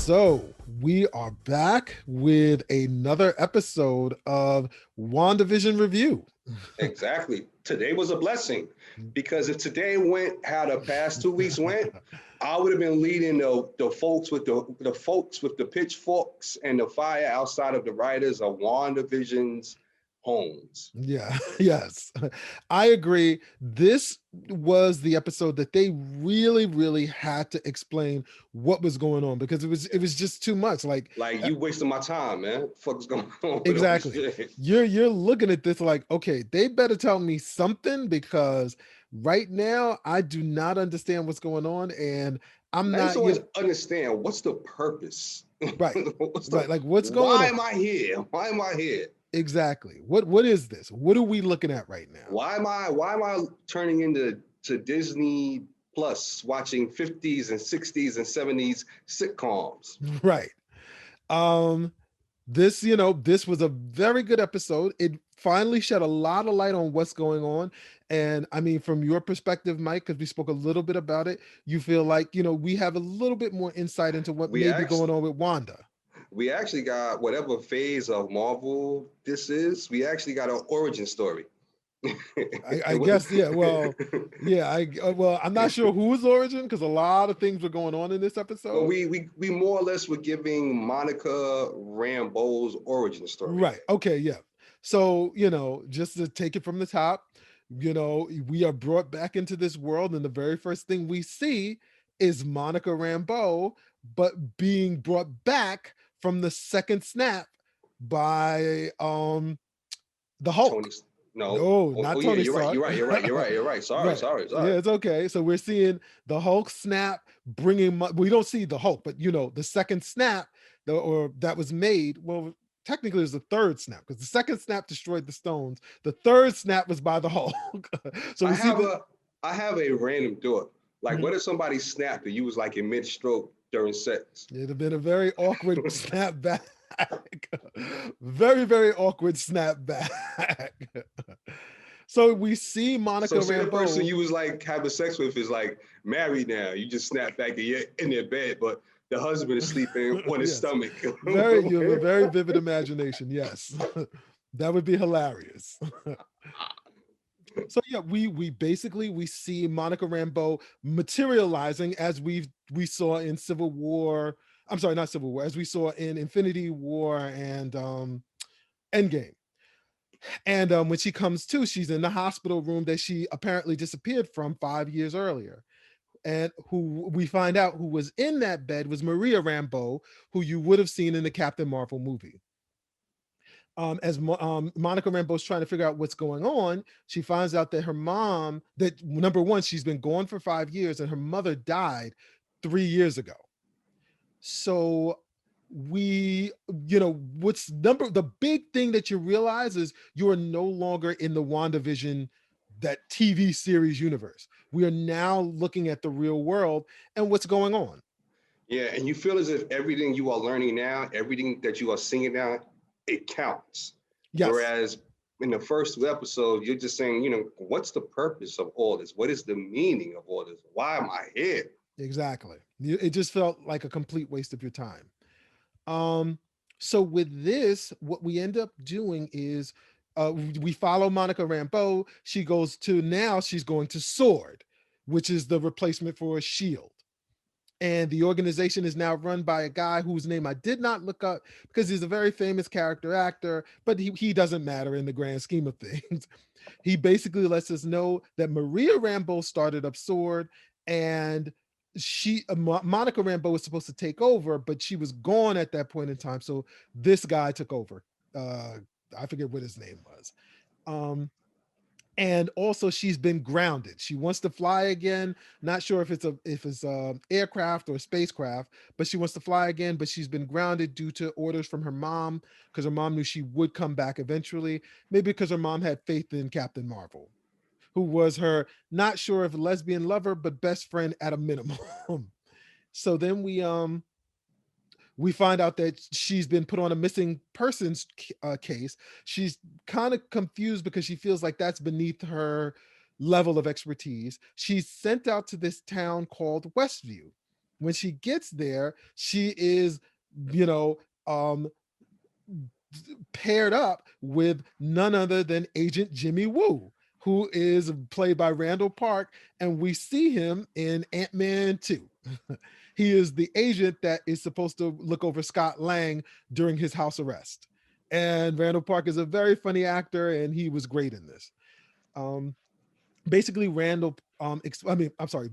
So we are back with another episode of Wandavision Review. Exactly. Today was a blessing because if today went how the past 2 weeks went, I would have been leading the folks with the folks with the pitchforks and the fire outside of the writers of WandaVision's homes. Yeah, yes, I agree. This was the episode that they really had to explain what was going on because it was just too much. Like, Like you wasting my time, man. What the fuck's going on with all this exactly. shit? You're looking at this like, okay, they better tell me something because right now I do not understand what's going on, and I'm And I used not, to always understand what's the purpose. right, what's right. the Like, what's going why on? am I here? Why am I here? Exactly. What is this? What are we looking at right now? Why am I turning into to Disney Plus watching 50s and 60s and 70s sitcoms? Right. Um this was a very good episode. It finally shed a lot of light on what's going on. And I mean, from your perspective, Mike, because we spoke a little bit about it, you feel like, we have a little bit more insight into what We may be going actually on with Wanda. we actually got whatever phase of Marvel this is, we actually got an origin story. I guess, yeah. Well, yeah. Well, I'm not sure whose origin because a lot of things were going on in this well, episode. we more or less were giving Monica Rambeau's origin story. Right. Okay. Yeah. So, just to take it from the top, we are brought back into this world, and the very first thing we see is Monica Rambeau, but being brought back from the second snap by the Tony, Hulk. no. No, Oh not yeah, Tony you're right. Stark. You're right. Sorry, Right. sorry, Yeah, sorry. it's okay. So we're seeing the Hulk snap bringing. We don't see the Hulk, but the second snap, or that was made. Well, technically, it's the third snap because the second snap destroyed the stones. The third snap was by the Hulk. So I we see have the. a I have a random thought. Like, Mhm. what if somebody snapped and you was like in mid stroke during sex? It'd have been a very awkward snap back. Very awkward snap back. So we see Monica So say the person Rambeau. you was like having sex with is like married now. You just snap back and you're in their bed, but the husband is sleeping on his Yes. stomach. You have a very vivid imagination. Yes. That would be hilarious. So yeah, we basically we see Monica Rambeau materializing as we saw in Civil War. I'm sorry, not Civil War, as we saw in Infinity War and Endgame. And when she comes to, she's in the hospital room that she apparently disappeared from 5 years earlier. And who we find out who was in that bed was Maria Rambeau, who you would have seen in the Captain Marvel movie. As Monica Rambeau's trying to figure out what's going on, she finds out that her mom, that number one, she's been gone for 5 years, and her mother died 3 years ago. So we, what's number the big thing that you realize is you are no longer in the WandaVision, that TV series universe. We are now looking at the real world and what's going on. Yeah, and you feel as if everything you are learning now, everything that you are seeing now, it counts. Yes, Whereas in the first two episodes, you're just saying, what's the purpose of all this? What is the meaning of all this? Why am I here? exactly. It just felt like a complete waste of your time. Um, so with this, what we end up doing is we follow Monica Rambeau. She goes to now she's going to Sword, which is the replacement for Shield. And the organization is now run by a guy whose name I did not look up because he's a very famous character actor, but he doesn't matter in the grand scheme of things. He basically lets us know that Maria Rambeau started up Sword, and Monica Rambeau was supposed to take over, but she was gone at that point in time. So this guy took over. Uh, I forget what his name was. Um, and also she's been grounded. She wants to fly again. Not sure if it's aircraft or spacecraft, but she wants to fly again. But she's been grounded due to orders from her mom because her mom knew she would come back eventually. Maybe because her mom had faith in Captain Marvel, who was her not sure if lesbian lover, but best friend at a minimum. So then we find out that she's been put on a missing persons case. She's kind of confused because she feels like that's beneath her level of expertise. She's sent out to this town called Westview. When she gets there, she is, you know, um, paired up with none other than Agent Jimmy Woo, who is played by Randall Park, and we see him in Ant-Man 2. He is the agent that is supposed to look over Scott Lang during his house arrest. And Randall Park is a very funny actor, and he was great in this. Um, basically Randall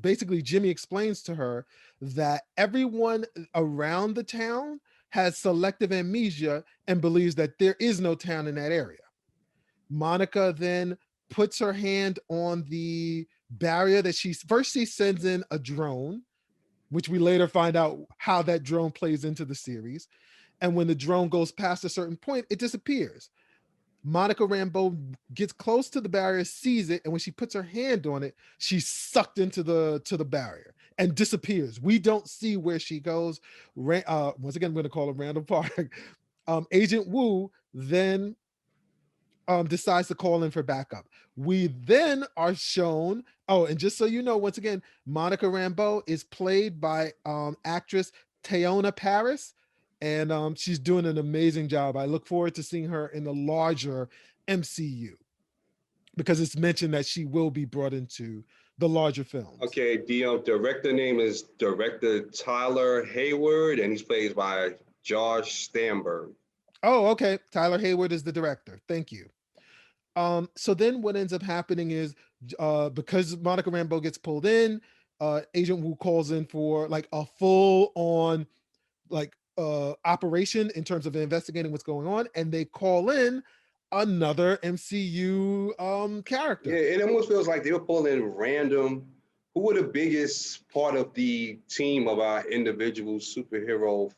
basically Jimmy explains to her that everyone around the town has selective amnesia and believes that there is no town in that area. Monica then puts her hand on the barrier that she sends in a drone, which we later find out how that drone plays into the series. And when the drone goes past a certain point, it disappears. Monica Rambeau gets close to the barrier, sees it, and when she puts her hand on it, she's sucked into the barrier and disappears. We don't see where she goes. Once again, I'm going to call him Randall Park. Agent Wu then decides to call in for backup. We then are shown. Oh, and just so you know, once again, Monica Rambeau is played by actress Teyona Paris, and she's doing an amazing job. I look forward to seeing her in the larger MCU because it's mentioned that she will be brought into the larger films. Okay, the director name is director Tyler Hayward, and he's played by Josh Stamberg. Oh, okay. Tyler Hayward is the director. Thank you. So then what ends up happening is because Monica Rambeau gets pulled in, Agent Wu calls in for like a full on like operation in terms of investigating what's going on, and they call in another MCU Yeah, character. it almost feels like they were pulling random. Who were the biggest part of the team of our individual superhero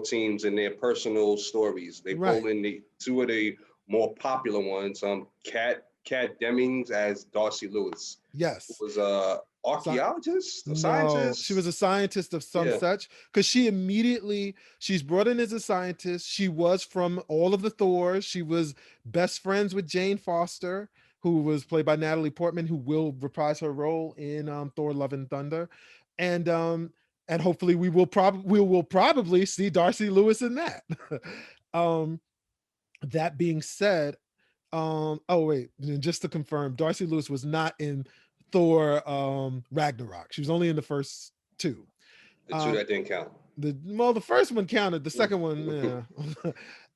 teams and their personal stories? They Right. pulled in the two of the more popular ones. Kat Dennings as Darcy Lewis, who Yes. was a Sci- archaeologist, a no, she was scientist. a scientist of some Yeah, such because she's brought in as a scientist. She was from all of the Thors. She was best friends with Jane Foster, who was played by Natalie Portman, who will reprise her role in Thor: Love and Thunder, and hopefully we will probably see Darcy Lewis in that. um, that being said, oh wait, just to confirm, Darcy Lewis was not in Thor Ragnarok. She was only in the first two. the two Um that didn't count. the first one counted, the second one, yeah.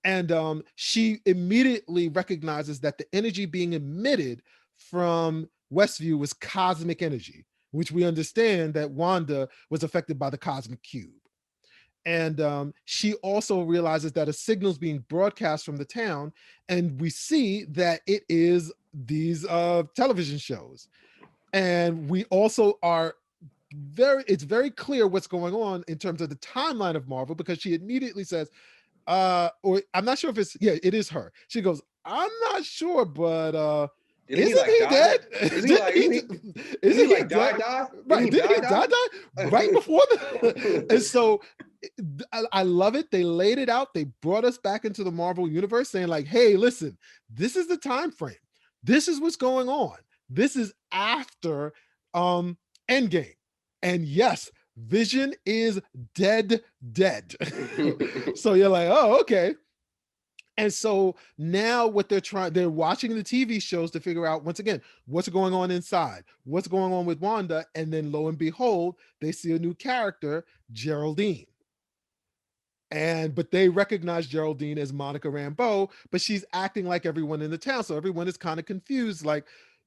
And she immediately recognizes that the energy being emitted from Westview was cosmic energy, which we understand that Wanda was affected by the cosmic cube. And she also realizes that a signal is being broadcast from the town, and we see that it is these television shows. And we also are it's very clear what's going on in terms of the timeline of Marvel, because she immediately says, or I'm not sure if it's, yeah, it is her. She goes, I'm not sure, but Didn't he isn't like he die? dead? Isn't he Didn't like he isn't he isn't he like dead? die? Didn't Right, he didn't he die? die right before the and so I love it. They laid it out. They brought us back into the Marvel universe saying like, hey, listen, this is the time frame. This is what's going on. This is after Endgame. And yes, Vision is dead. So you're like, oh, okay. And so now what they're watching the TV shows to figure out, once again, what's going on inside, what's going on with Wanda. And then lo and behold, they see a new character, Geraldine. But they recognize Geraldine as Monica Rambeau, but she's acting like everyone in the town. So everyone is kind of confused. Like,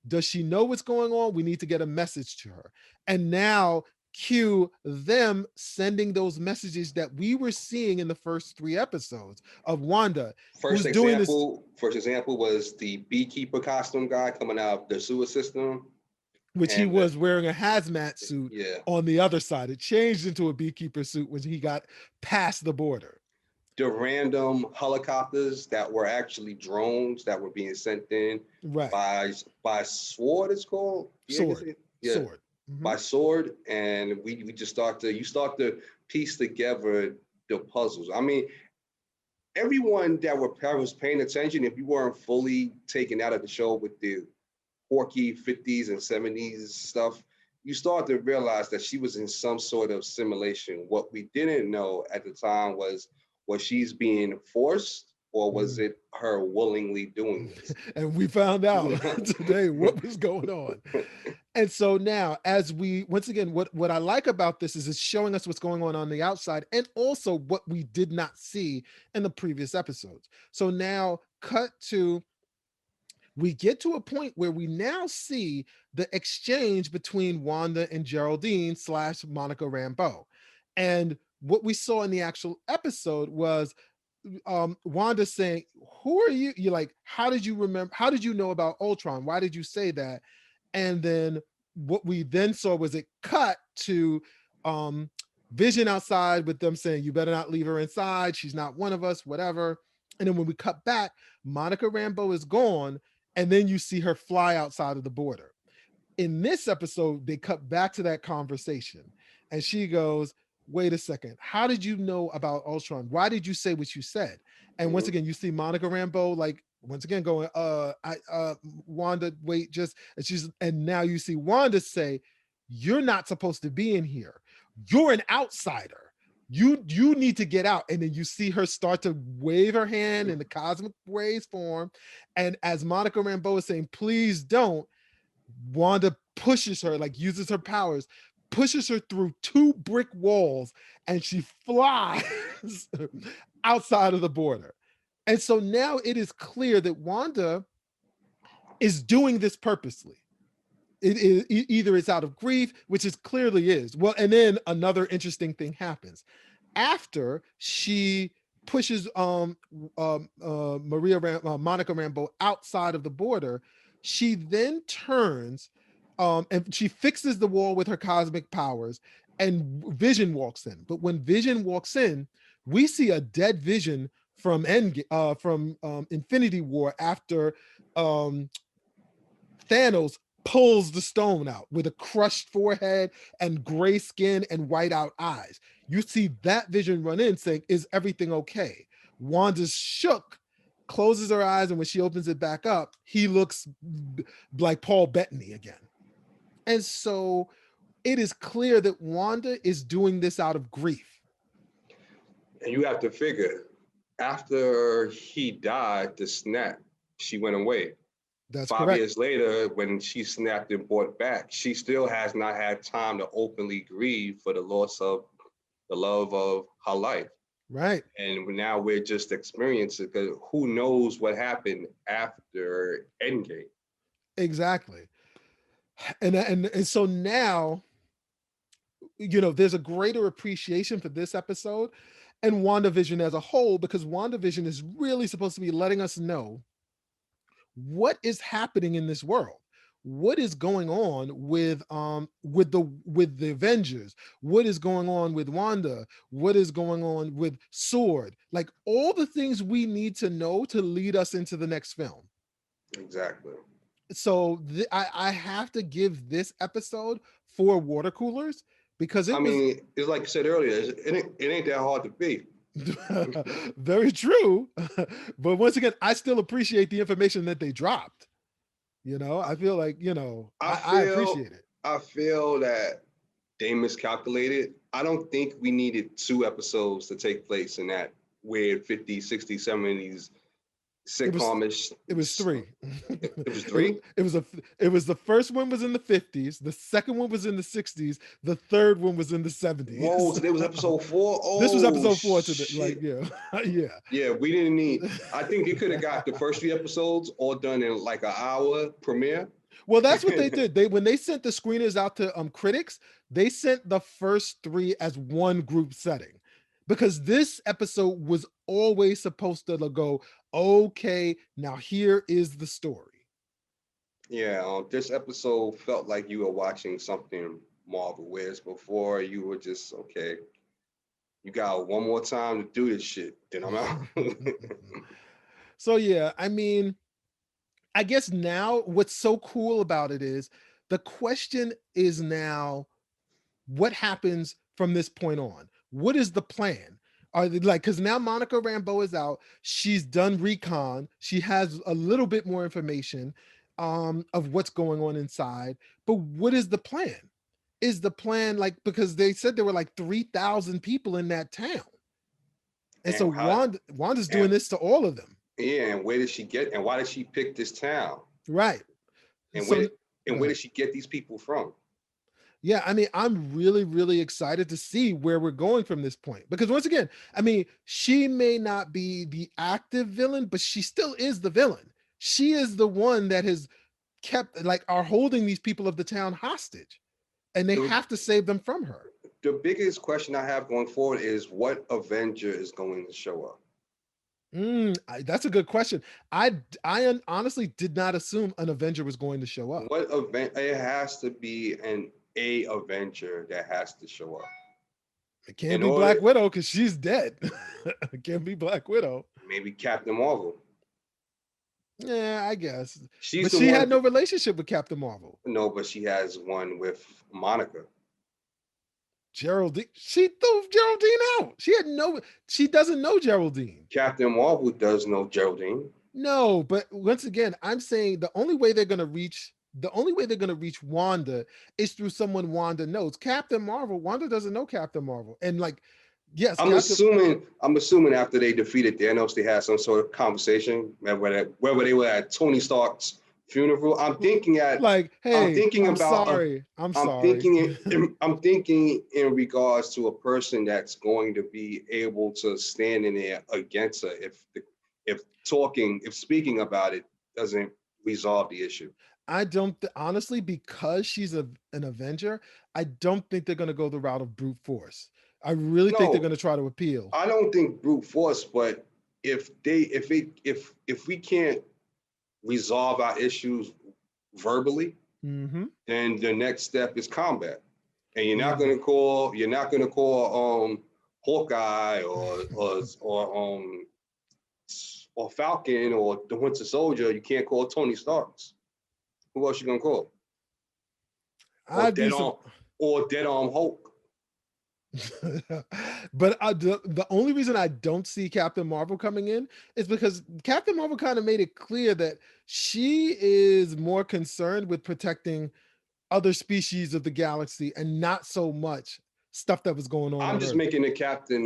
does she know what's going on? We need to get a message to her. And now cue them sending those messages that we were seeing in the first 3 episodes of Wanda, who's doing this, First example was the beekeeper costume guy coming out of the sewer system, which he and was wearing a hazmat suit yeah, on the other side. It changed into a beekeeper suit when he got past the border. the random helicopters that were actually drones that were being sent in Right. by Sword. It's called, yeah, Sword. yeah, Sword. Mm-hmm. by Sword, and we just start to piece together the puzzles. I mean, everyone that was paying attention, if you weren't fully taken out of the show with the quirky 50s and 70s stuff, you start to realize that she was in some sort of simulation. What we didn't know at the time was she's being forced or was Mhm. it her willingly doing And we found out this? today what was going on. And so now, as we once again, what I like about this is it's showing us what's going on the outside, and also what we did not see in the previous episodes. So now, cut to we get to a point where we now see the exchange between Wanda and Geraldine slash Monica Rambeau. And what we saw in the actual episode was Wanda saying, "Who are you?" You're like, "How did you remember? How did you know about Ultron? Why did you say that?" And then what we then saw was it cut to um Vision outside with them saying, "You better not leave her inside. She's not one of us, whatever." And then when we cut back, Monica Rambeau is gone, and then you see her fly outside of the border. In this episode, they cut back to that conversation, and she goes, "Wait a second. How did you know about Ultron? Why did you say what you said?" And once Mhm. again, you see Monica Rambeau like once again going, Wanda, wait, just," and now you see Wanda say, "You're not supposed to be in here. You're an outsider. You need to get out." And then you see her start to wave her hand in the cosmic rays form. And as Monica Rambeau is saying, "Please don't," Wanda pushes her, like uses her powers, pushes her through two brick walls, and she flies outside of the border. And so now it is clear that Wanda is doing this purposely. It is either it's out of grief, which it clearly is. Well, and then another interesting thing happens after she pushes Monica Rambeau outside of the border. She then turns and she fixes the wall with her cosmic powers, and Vision walks in. But when Vision walks in, we see a dead Vision from Infinity War after um, Thanos pulls the stone out with a crushed forehead and gray skin and white out eyes. You see that Vision run in saying, "Is everything okay?" Wanda's shook, closes her eyes, and when she opens it back up, he looks like Paul Bettany again. And so it is clear that Wanda is doing this out of grief. And you have to figure, after he died, the snap, she went away. That's Five correct. years later, when she snapped and brought back, she still has not had time to openly grieve for the loss of the love of her life. Right. And now we're just experiencing, because who knows what happened after Endgame. Exactly. And so now, there's a greater appreciation for this episode and WandaVision as a whole, because WandaVision is really supposed to be letting us know what is happening in this world. What is going on with the Avengers? What is going on with Wanda? What is going on with Sword? Like all the things we need to know to lead us into the next film. Exactly. So I have to give this episode 4 water coolers because I it was mean, it's like you said earlier, it ain't that hard to be. very true. But once again, I still appreciate the information that they dropped. I feel like, I I feel appreciate it. I feel that they miscalculated. I don't think we needed 2 episodes to take place in that weird 50s, 60s, 70s It was sitcomish. it was three. It was it, three. it was the first one was in the 50s, the second one was in the 60s, the third one was in the Whoa, 70s. today was episode 4. This was Oh episode 4 to the like, shit. yeah. Yeah. Yeah, we didn't need. I think you could have got the first 3 episodes all done in like an hour premiere. Well, that's what they did. When they sent the screeners out to critics, they sent the first 3 as one group setting. Because this episode was always supposed to go, okay, now here is the story. Yeah, this episode felt like you were watching something Marvel, whereas before you were just okay. You got one more time to do this shit, then I'm out. So yeah, I mean, I guess now what's so cool about it is the question is now what happens from this point on? What is the plan? Are they like, because now Monica Rambeau is out, she's done recon, she has a little bit more information of what's going on inside, but what is the plan? is the plan, like, because they said there were like 3,000 people in that town. And so And how Wanda's doing and this to all of them. yeah, and where did she get and why did she pick this town? Right. And So go where ahead. did she get these people from? Yeah, I mean, I'm really, really excited to see where we're going from this point. Because once again, I mean, she may not be the active villain, but she still is the villain. She is the one that has kept, like, are holding these people of the town hostage, and they The, have to save them from her. the biggest question I have going forward is what Avenger is going to show up? That's a good question. Honestly did not assume an Avenger was going to show up. What event it has to be an a Avenger that has to show up. It can't In be order, Black Widow because she's dead. It can't be Black Widow. maybe Captain Marvel. Yeah, I guess. She's But the she had one. no relationship with Captain Marvel. No, but she has one with Monica. Geraldine, she threw Geraldine out. She doesn't know Geraldine. Captain Marvel does know Geraldine. No, but once again, I'm saying the only way they're gonna reach Wanda is through someone Wanda knows. Captain Marvel, Wanda doesn't know Captain Marvel. And like, yes, I'm assuming after they defeated Thanos, they had some sort of conversation, whether they were at Tony Stark's funeral. like, I'm hey, thinking I'm about a sorry. I'm I'm sorry. thinking I'm thinking in regards to a person that's going to be able to stand in there against her if speaking about it doesn't resolve the issue. I don't honestly, because she's an Avenger, I don't think they're gonna go the route of brute force. I really think they're No, gonna try to appeal. I don't think brute force, but if we can't resolve our issues verbally, Hmm. then the next step is combat. And Yeah. you're not gonna call Hawkeye or Falcon or the Winter Soldier. You can't call Tony Starks. Who else you gonna call? Or I'd be Dead Arm Hulk. but the only reason I don't see Captain Marvel coming in is because Captain Marvel kind of made it clear that she is more concerned with protecting other species of the galaxy and not so much stuff that was going I'm on just Earth. making the Captain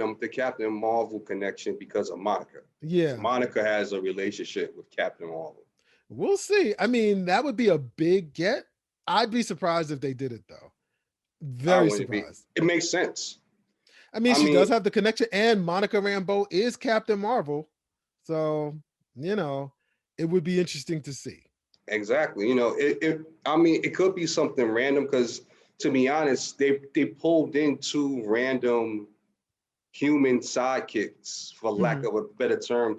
Marvel connection because of Monica. Yeah, Monica has a relationship with Captain Marvel. we'll see. I mean, that would be a big get. I'd be surprised if they did it though. I Very wouldn't be. surprised. It makes sense. I mean, I she does mean, have the connection, and Monica Rambeau is Captain Marvel. So, you know, it would be interesting to see. exactly. I mean, it could be something random because, to be honest, they pulled in two random human sidekicks, for lack Mhm. of a better term,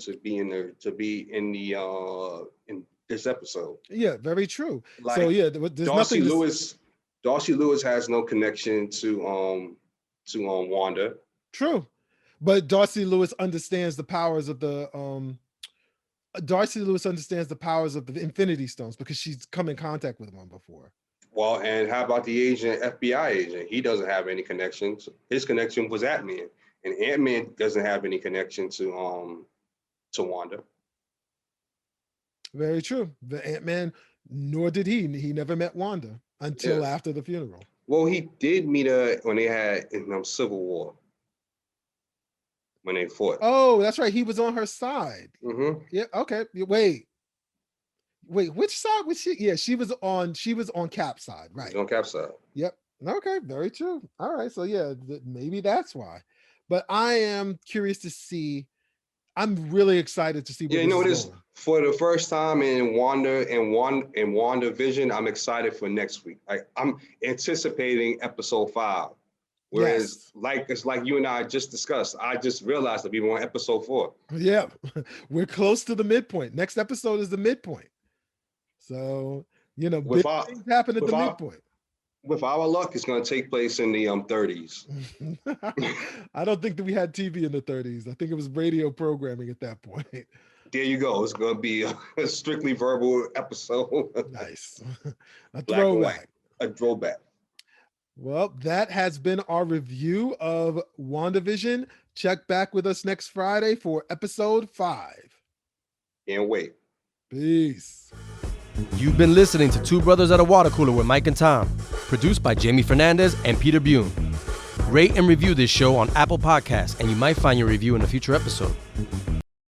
in this episode. Yeah, very true. So, Like yeah, there's Darcy nothing to. Lewis, Darcy Lewis has no connection to Wanda. True. But Darcy Lewis understands the powers of Darcy Lewis understands the powers of the Infinity Stones because she's come in contact with one before. Well, and how about the FBI agent? He doesn't have any connections. His connection was Ant-Man, and Ant-Man doesn't have any connection to Wanda. Very true. The Ant-Man, nor did he. He never met Wanda until Yes. after the funeral. Well, he did meet her when they had in Civil War when they fought. Oh, that's right. He was on her side. Mm-hmm. Yeah. Okay. Wait. Which side was she? Yeah, She was on Cap's side. Right. On Cap side. Yep. Okay. Very true. All right. So yeah, maybe that's why. But I am curious to see. I'm really excited to see where Yeah, you this know is it is going. for the first time in Wandavision. I'm excited for next week. I'm anticipating episode 5. Whereas, Yes. it's like you and I just discussed. I just realized that we were on episode 4. Yeah. We're close to the midpoint. Next episode is the midpoint. So, With big our things happen at with the our midpoint. with our luck, it's going to take place in the 30s. I don't think that we had TV in the 30s. I think it was radio programming at that point. There you go. It's going to be a strictly verbal episode. Nice. A Black and white. throwback. A throwback. Well, that has been our review of WandaVision. Check back with us next Friday for episode 5. Can't wait. Peace. You've been listening to Two Brothers at a Water Cooler with Mike and Tom. produced by Jamie Fernandez and Peter Bune. Rate and review this show on Apple Podcasts, and you might find your review in a future episode.